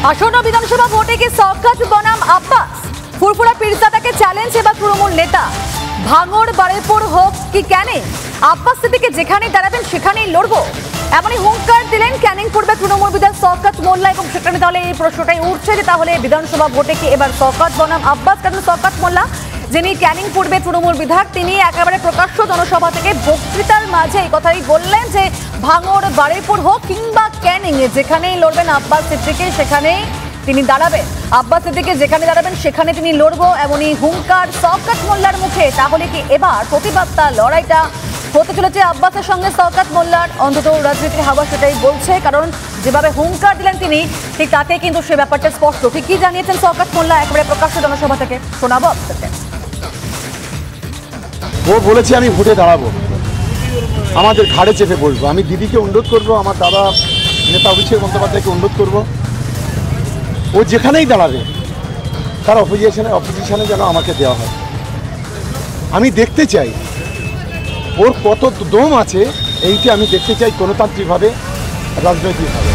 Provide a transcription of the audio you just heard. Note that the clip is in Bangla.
আসন্ন বিধানসভা ভোটে কি শওকত বনাম আব্বাস? ফুরফুরা পীরজাদাকে চ্যালেঞ্জ এবার তৃণমূল নেতা। ভাঙড় বারুইপুর হোক কি ক্যানিং, আব্বাস সিদ্দিকী যেখানেই দাঁড়াবেন সেখানেই লড়বো, এমনই হুঙ্কার দিলেন ক্যানিং পূর্বে তৃণমূল বিধায়ক শওকত মোল্লা। এবং সেখানে তাহলে এই প্রশ্নটাই উঠছে যে তাহলে বিধানসভা ভোটে কি এবার শওকত বনাম আব্বাস? কারণ শওকত মোল্লা যিনি ক্যানিং পূর্বে তৃণমূল বিধায়ক, তিনি একেবারে প্রকাশ্য জনসভা থেকে বক্তৃতার মাঝে এই কথাই বললেন যে ভাঙড় বারুইপুর হোক কিংবা ক্যানিং যেখানেই লড়বেন আব্বাস সিদ্দিকী সেখানেই তিনি দাঁড়াবেন, আব্বাস সিদ্দিকী যেখানে দাঁড়াবেন সেখানে তিনি লড়বো, এমনই হুঙ্কার শওকত মোল্লার মুখে। তাহলে কি এবার প্রতিবাদটা লড়াইটা হতে চলেছে আব্বাসের সঙ্গে শওকত মোল্লার? অন্তত রাজনীতির হাওয়া সেটাই বলছে, কারণ যেভাবে হুঙ্কার দিলেন তিনি ঠিক তাতে কিন্তু সে ব্যাপারটা স্পষ্ট। ঠিক কি জানিয়েছেন শওকত মোল্লা একেবারে প্রকাশ্য জনসভা থেকে, শোনাবো আপনাদের। ও বলেছে আমি ভোটে দাঁড়াবো, আমাদের ঘাড়ে চেপে বসবো। আমি দিদিকে অনুরোধ করব, আমার দাদা নেতা অভিষেক বন্দ্যোপাধ্যায়কে অনুরোধ করব, ও যেখানেই দাঁড়াবে তার অপোজিশনে যেন আমাকে দেওয়া হয়। আমি দেখতে চাই ওর কত দম আছে, এইটা আমি দেখতে চাই গণতান্ত্রিকভাবে, রাজনৈতিকভাবে।